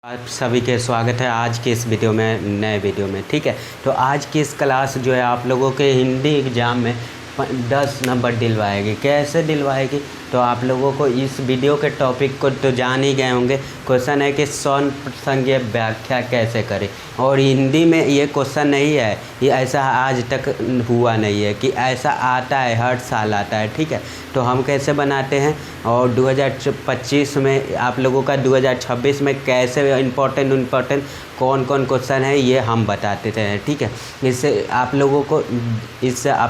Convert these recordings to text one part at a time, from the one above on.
आप सभी के स्वागत है आज के इस वीडियो में, नए वीडियो में। ठीक है, तो आज की इस क्लास जो है आप लोगों के हिंदी एग्ज़ाम में 10 नंबर दिलवाएगी। कैसे दिलवाएगी? तो आप लोगों को इस वीडियो के टॉपिक को तो जान ही गए होंगे। क्वेश्चन है कि स्वर्ण प्रसंग व्याख्या कैसे करें, और हिंदी में ये क्वेश्चन नहीं है, ये ऐसा आज तक हुआ नहीं है कि ऐसा आता है, हर साल आता है। ठीक है, तो हम कैसे बनाते हैं और 2025 में आप लोगों का 2026 में कैसे इम्पोर्टेंट कौन कौन क्वेश्चन है ये हम बताते थे। ठीक है, इससे आप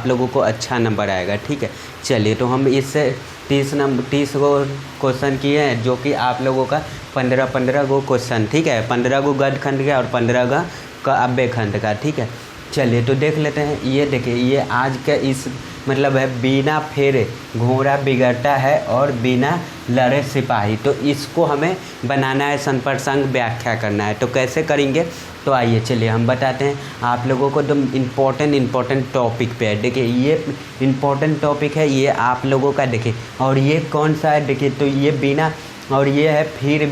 लोगों को अच्छा नंबर आएगा। ठीक है, चलिए तो हम इससे 30 गो क्वेश्चन किए हैं, जो कि आप लोगों का 15 गो क्वेश्चन। ठीक है, 15 गो गद्य खंड का और 15 का काव्य खंड का। ठीक है, चलिए तो देख लेते हैं। ये देखिए, ये आज का इस मतलब है बिना फेरे घोड़ा बिगड़ता है और बिना लड़े सिपाही। तो इसको हमें बनाना है, संप्रसंग व्याख्या करना है। तो कैसे करेंगे? तो आइए चलिए हम बताते हैं आप लोगों को। एकदम इम्पोर्टेंट टॉपिक पे है। देखिए, ये इम्पोर्टेंट टॉपिक है, ये आप लोगों का। देखिए, और ये कौन सा है? देखिए, तो ये बिना, और ये है फिर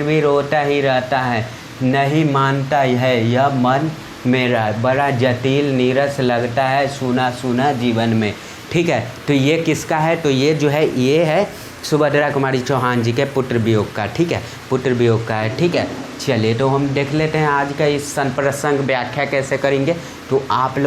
भी रोता ही रहता है, नहीं मानता है यह मन मेरा, बड़ा जटिल नीरस लगता है सुना सुना जीवन में। ठीक है, तो ये किसका है? तो ये जो है, ये है सुभद्रा कुमारी चौहान जी के पुत्र वियोग का। ठीक है, पुत्र वियोग का है। ठीक है, चलिए तो हम देख लेते हैं आज का इस संप्रसंग व्याख्या कैसे करेंगे। तो आप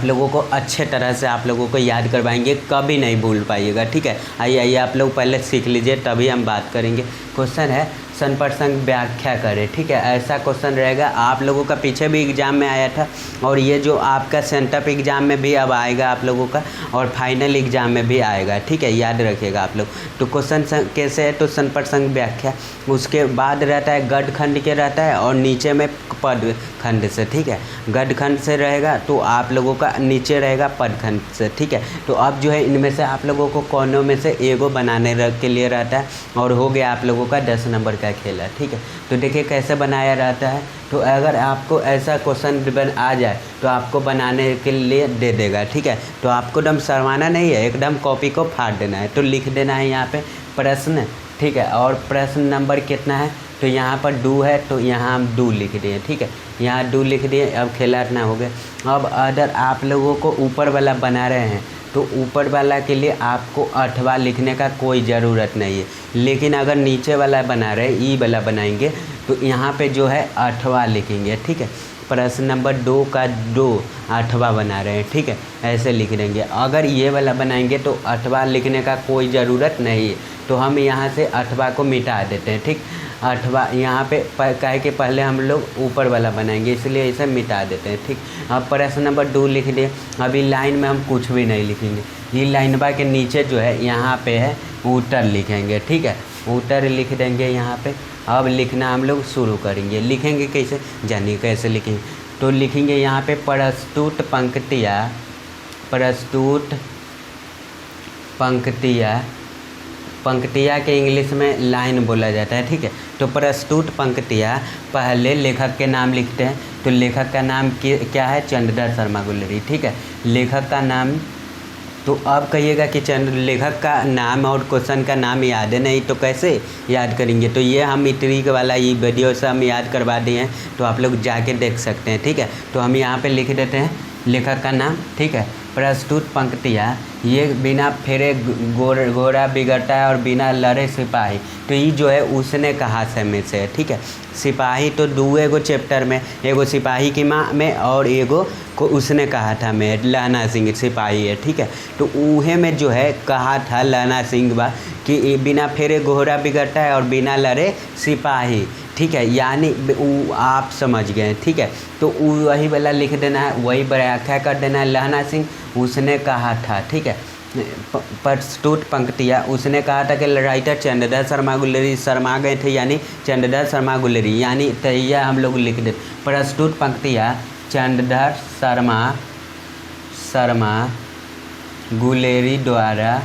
लोगों को अच्छे तरह से आप लोगों को याद करवाएंगे, कभी नहीं भूल पाइएगा। ठीक है, आइए आप लोग पहले सीख लीजिए, तभी हम बात करेंगे। क्वेश्चन है संप्रसंग व्याख्या करें। ठीक है, ऐसा क्वेश्चन रहेगा। आप लोगों का पीछे भी एग्ज़ाम में आया था, और ये जो आपका सेंटअप एग्ज़ाम में भी अब आएगा आप लोगों का, और फाइनल एग्ज़ाम में भी आएगा। ठीक है, याद रखिएगा आप लोग। तो क्वेश्चन कैसे है? तो संप्रसंग व्याख्या, उसके बाद रहता है गद्य खंड के रहता है, और नीचे में पद खंड से। ठीक है, गद्य खंड से रहेगा, तो आप लोगों का नीचे रहेगा पद खंड से। ठीक है, तो अब जो है इनमें से आप लोगों को कोनों में से एगो बनाने के लिए रहता है, और हो गया आप लोगों का 10 नंबर का खेल है। ठीक है, तो देखिए कैसे बनाया रहता है। तो अगर आपको ऐसा क्वेश्चन आ जाए तो आपको बनाने के लिए दे देगा। ठीक है, तो आपको एकदम शर्माना नहीं है, एकदम कॉपी को फाड़ देना है। तो लिख देना है यहाँ पे प्रश्न। ठीक है, और प्रश्न नंबर कितना है? तो यहाँ पर 2 है, तो यहाँ हम 2 लिख दिए। ठीक है, यहाँ 2 लिख दिए। अब खिलाना हो गया। अब अगर आप लोगों को ऊपर वाला बना रहे हैं, तो ऊपर वाला के लिए आपको 8वां लिखने का कोई ज़रूरत नहीं है। लेकिन अगर नीचे वाला बना रहे, ई वाला बनाएंगे, तो यहाँ पे जो है 8वां लिखेंगे। ठीक है, प्रश्न नंबर 2 का 2 8वां बना रहे हैं। ठीक है, ऐसे लिख देंगे। अगर ये वाला बनाएंगे तो 8वां लिखने का कोई ज़रूरत नहीं है, तो हम यहाँ से 8वां को मिटा देते हैं। ठीक, 8वां यहाँ पे कहे कि पहले हम लोग ऊपर वाला बनाएंगे, इसलिए इसे मिटा देते हैं। ठीक, अब प्रश्न नंबर 2 लिख दिए। अभी लाइन में हम कुछ भी नहीं लिखेंगे, ये लाइन बा के नीचे जो है यहाँ पे है उत्तर लिखेंगे। ठीक है, उत्तर लिख देंगे यहाँ पे। अब लिखना हम लोग शुरू करेंगे। लिखेंगे कैसे? जानिए कैसे लिखेंगे। तो लिखेंगे यहाँ पे प्रस्तुत पंक्तियाँ के इंग्लिश में लाइन बोला जाता है। ठीक है, तो प्रस्तुत पंक्तियाँ, पहले लेखक के नाम लिखते हैं। तो लेखक का नाम क्या है? चंद्रधर शर्मा गुलेरी। ठीक है, लेखक का नाम। तो अब कहिएगा कि लेखक का नाम और क्वेश्चन का नाम याद है नहीं, तो कैसे याद करेंगे? तो ये हम ट्रिक वाला ये वीडियो से हम याद करवा दिए हैं, तो आप लोग जाके देख सकते हैं। ठीक है, तो हम यहाँ पे लिख देते हैं लेखक का नाम। ठीक है, प्रस्तुत पंक्तियाँ, ये बिना फेरे घोड़ा बिगड़ता है और बिना लड़े सिपाही। तो ये जो है उसने कहा से में से है। ठीक है, सिपाही तो 2 गो चैप्टर में, एगो सिपाही की माँ में और एगो को उसने कहा था में, लहना सिंह सिपाही है। ठीक है, तो उहे में जो है कहा था लहना सिंह बा कि बिना फेरे घोड़ा बिगड़ता है और बिना लड़े सिपाही। ठीक है, यानी आप समझ गए। ठीक है, तो वही वाला लिख देना है, वही व्याख्या कर देना है। लहना सिंह उसने कहा था। ठीक है, प्रस्तुत पंक्तियाँ, उसने कहा था कि राइटर चंद्रधर शर्मा गुलेरी शर्मा गए थे, यानी चंद्रधर शर्मा गुलेरी, यानी तैया हम लोग लिख देते। प्रस्तुत पंक्तियाँ चंद्रधर शर्मा गुलेरी द्वारा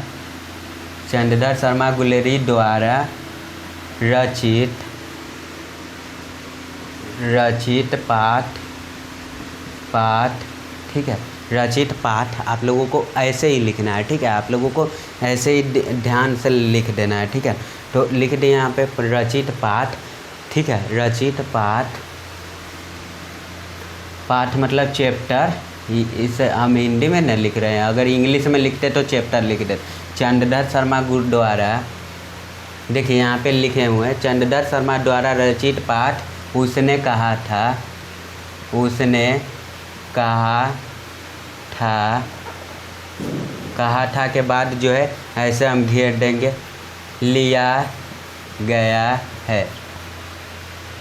रचित पाठ। ठीक है, रचित पाठ आप लोगों को ऐसे ही लिखना है। ठीक है, आप लोगों को ऐसे ही ध्यान से लिख देना है। ठीक है, तो लिख दिए यहाँ पे रचित पाठ, ठीक है, रचित पाठ, पाठ मतलब चैप्टर, इसे हम हिंदी में नहीं लिख रहे हैं, अगर इंग्लिश में लिखते तो चैप्टर लिख देते। चंद्रधर शर्मा गुरु द्वारा, देखिए यहाँ पे लिखे हुए हैं, चंद्रधर शर्मा द्वारा रचित पाठ उसने कहा था, उसने कहा था के बाद जो है ऐसे हम घेर देंगे, लिया गया है।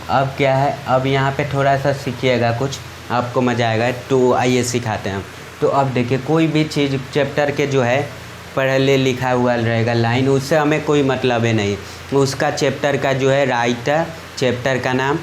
अब क्या है, अब यहाँ पे थोड़ा सा सीखिएगा, कुछ आपको मज़ा आएगा। तो आइए सिखाते हैं हम। तो अब देखिए कोई भी चीज़ चैप्टर के जो है पहले लिखा हुआ रहेगा लाइन, उससे हमें कोई मतलब है नहीं, उसका चैप्टर का जो है राइटर, चैप्टर का नाम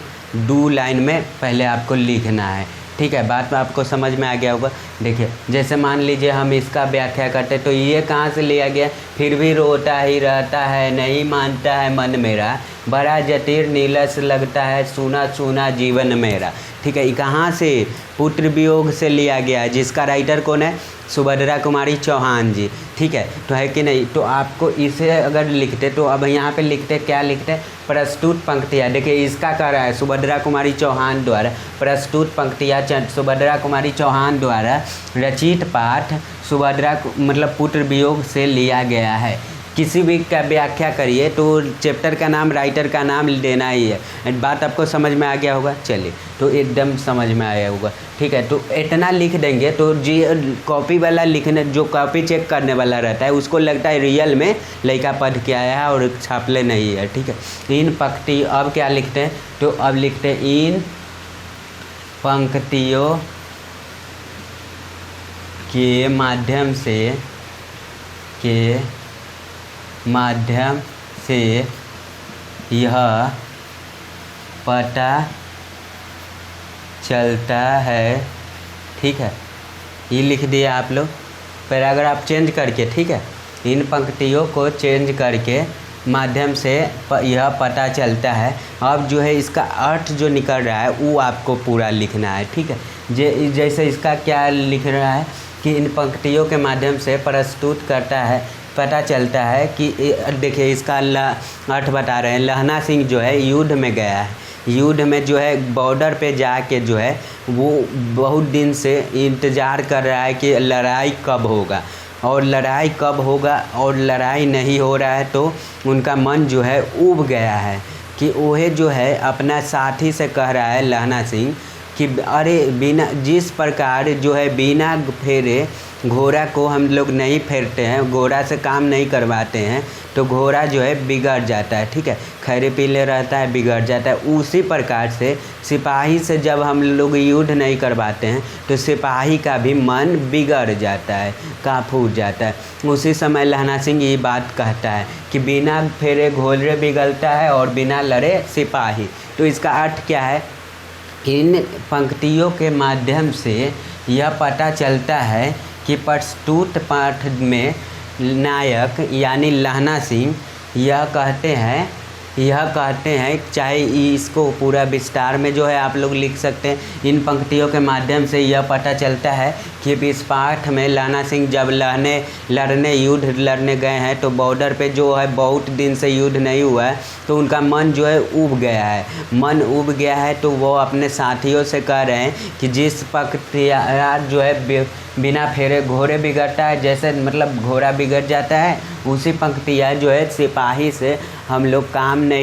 2 लाइन में पहले आपको लिखना है, ठीक है। बात में आपको समझ में आ गया होगा। देखिए जैसे मान लीजिए हम इसका व्याख्या करते तो ये कहाँ से लिया गया, फिर भी रोता ही रहता है, नहीं मानता है मन मेरा, बड़ा जटिल नीलस लगता है, सुना सुना जीवन मेरा, ठीक है। ये कहाँ से, पुत्र वियोग से लिया गया है, जिसका राइटर कौन है, सुभद्रा कुमारी चौहान जी, ठीक है। तो है कि नहीं, तो आपको इसे अगर लिखते तो अब यहाँ पे लिखते क्या लिखते, प्रस्तुत पंक्तियाँ, देखिए इसका कह रहा है सुभद्रा कुमारी चौहान द्वारा, प्रस्तुत पंक्तियाँ सुभद्रा कुमारी चौहान द्वारा रचित पाठ सुभद्रा मतलब पुत्र वियोग से लिया गया है। किसी भी का व्याख्या करिए तो चैप्टर का नाम, राइटर का नाम देना ही है। बात आपको समझ में आ गया होगा, चलिए तो एकदम समझ में आया होगा, ठीक है। तो इतना लिख देंगे तो जी कॉपी वाला लिखने, जो कॉपी चेक करने वाला रहता है उसको लगता है रियल में लड़का पढ़ के आया है और छापले नहीं है, ठीक है। इन पंक्ति, अब क्या लिखते हैं, तो अब लिखते हैं इन पंक्तियों के माध्यम से यह पता चलता है, ठीक है। ये लिख दिया आप लोग, पैराग्राफ चेंज करके, ठीक है। इन पंक्तियों को चेंज करके माध्यम से यह पता चलता है। अब जो है इसका अर्थ जो निकल रहा है वो आपको पूरा लिखना है, ठीक है। जैसे इसका क्या लिख रहा है कि इन पंक्तियों के माध्यम से प्रस्तुत करता है, पता चलता है कि देखिए इसका अर्थ बता रहे हैं, लहना सिंह जो है युद्ध में गया है, युद्ध में जो है बॉर्डर पे जाके जो है वो बहुत दिन से इंतज़ार कर रहा है कि लड़ाई कब होगा, और लड़ाई कब होगा, और लड़ाई नहीं हो रहा है तो उनका मन जो है ऊब गया है कि वह जो है अपना साथी से कह रहा है लहना सिंह कि अरे बिना, जिस प्रकार जो है बिना फेरे घोड़ा को हम लोग नहीं फेरते हैं, घोड़ा से काम नहीं करवाते हैं तो घोड़ा जो है बिगड़ जाता है, ठीक है, खैरे पीले रहता है, बिगड़ जाता है। उसी प्रकार से सिपाही से जब हम लोग युद्ध नहीं करवाते हैं तो सिपाही का भी मन बिगड़ जाता है, का फूट जाता है। उसी समय लहना सिंह ये बात कहता है कि बिना फेरे घोड़े बिगड़ता है और बिना लड़े सिपाही। तो इसका अर्थ क्या है, इन पंक्तियों के माध्यम से यह पता चलता है कि प्रस्तुत पाठ में नायक यानी लहना सिंह यह कहते हैं, चाहे इसको पूरा विस्तार में जो है आप लोग लिख सकते हैं। इन पंक्तियों के माध्यम से यह पता चलता है कि इस पाठ में लहना सिंह जब युद्ध लड़ने गए हैं तो बॉर्डर पे जो है बहुत दिन से युद्ध नहीं हुआ है तो उनका मन जो है ऊब गया है, मन ऊब गया है। तो वो अपने साथियों से कह रहे हैं कि जिस पंक्तियाँ जो है बिना फेरे घोड़े बिगड़ता है, जैसे मतलब घोड़ा बिगड़ जाता है, उसी पंक्तियाँ जो है सिपाही से हम लोग काम नहीं